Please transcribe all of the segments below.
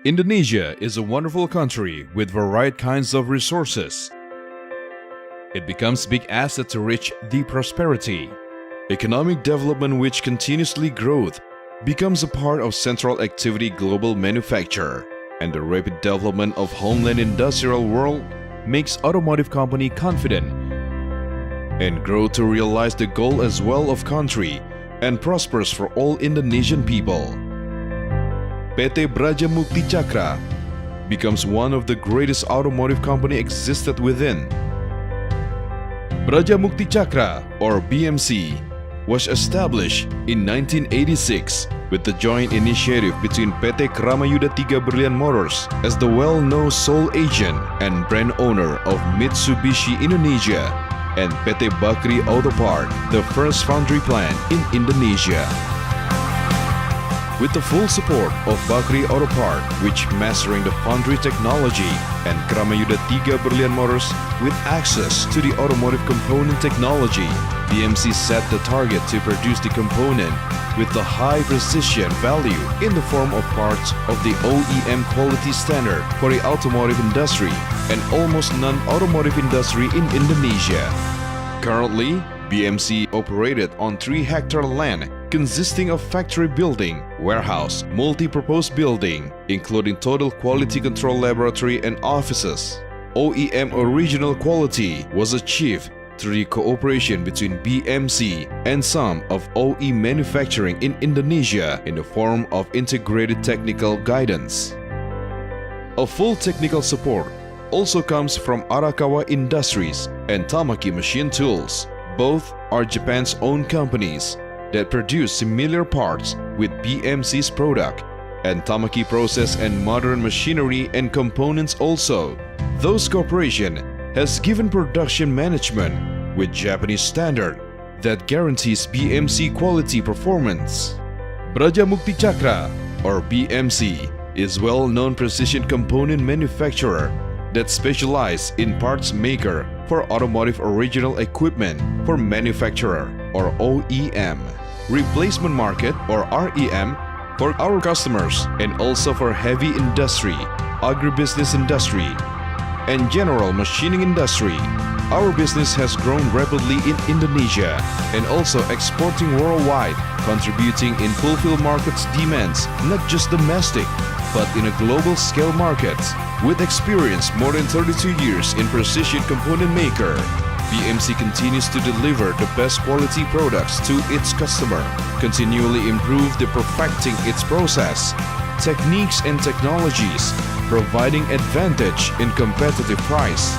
Indonesia is a wonderful country with varied kinds of resources. It becomes big asset to reach the prosperity. Economic development which continuously growth becomes a part of central activity global manufacture, and the rapid development of homeland industrial world makes automotive company confident and grow to realize the goal as well of country and prospers for all Indonesian people. PT Braja Mukti Cakra becomes one of the greatest automotive company existed within. Braja Mukti Cakra, or BMC, was established in 1986 with the joint initiative between PT Krama Yudha Tiga Berlian Motors as the well-known sole agent and brand owner of Mitsubishi Indonesia and PT Bakrie Autoparts, the first foundry plant in Indonesia. With the full support of Bakrie Autoparts, which mastering the foundry technology, and Krama Yudha Tiga Berlian Motors with access to the automotive component technology, BMC set the target to produce the component with the high precision value in the form of parts of the OEM quality standard for the automotive industry and almost non-automotive industry in Indonesia. Currently, BMC operated on 3-hectare land consisting of factory building, warehouse, multi-purpose building, including total quality control laboratory and offices. OEM original quality was achieved through the cooperation between BMC and some of OE manufacturing in Indonesia in the form of integrated technical guidance. A full technical support also comes from Arakawa Industries and Tamaki Machine Tools. Both are Japan's own companies that produce similar parts with BMC's product, and Tamaki Process and Modern Machinery and Components also. Those corporation has given production management with Japanese standard that guarantees BMC quality performance. Braja Mukti Cakra, or BMC, is well-known precision component manufacturer that specialize in parts maker for automotive original equipment for manufacturer or OEM, replacement market or REM for our customers, and also for heavy industry, agribusiness industry, and general machining industry. Our business has grown rapidly in Indonesia and also exporting worldwide, contributing in fulfill markets demands, not just domestic, but in a global scale markets. With experience more than 32 years in precision component maker, BMC continues to deliver the best quality products to its customer, continually improve the perfecting its process, techniques and technologies, providing advantage in competitive price,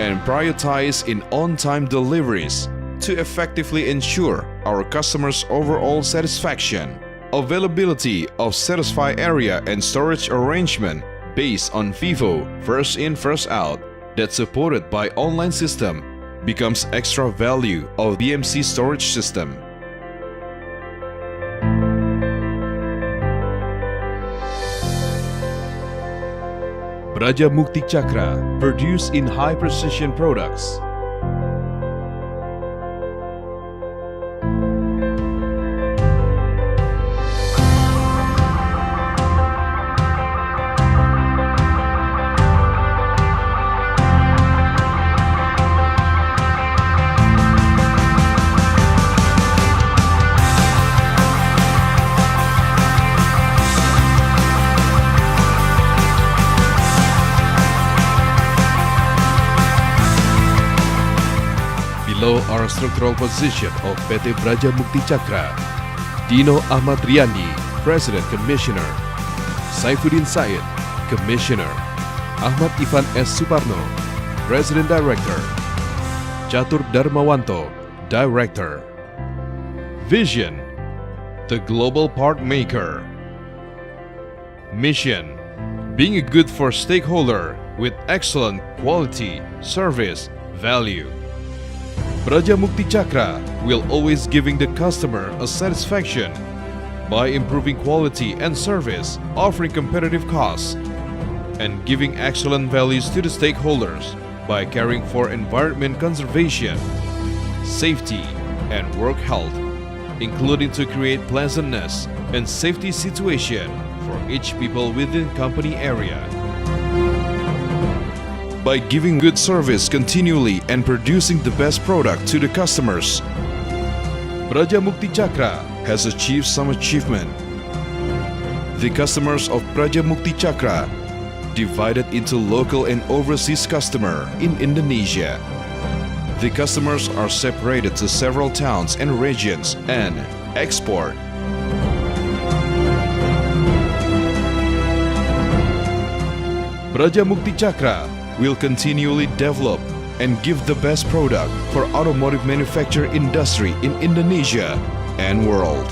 and prioritize in on-time deliveries to effectively ensure our customers' overall satisfaction. Availability of satisfied area and storage arrangement based on FIFO, first in first out, that's supported by online system becomes extra value of BMC storage system. Braja Mukti Cakra produced in high precision products. Below are structural position of PT Braja Mukti Cakra. Dino Ahmad Riyandi, President Commissioner. Saifuddin Said, Commissioner. Ahmad Ivan S. Suparno, President Director. Catur Darmawanto, Director. Vision: the global part maker. Mission: being a good for stakeholder with excellent quality, service, value. Braja Mukti Cakra will always giving the customer a satisfaction by improving quality and service, offering competitive costs, and giving excellent values to the stakeholders by caring for environment conservation, safety, and work health. including to create pleasantness and safety situation for each people within company area. By giving good service continually and producing the best product to the customers, Braja Mukti Cakra has achieved some achievement. The customers of Braja Mukti Cakra divided into local and overseas customer in Indonesia. The customers are separated to several towns and regions and export. Braja Mukti Cakra will continually develop and give the best product for automotive manufacture industry in Indonesia and world.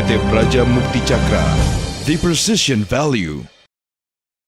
PT Braja Mukti Cakra, the precision value.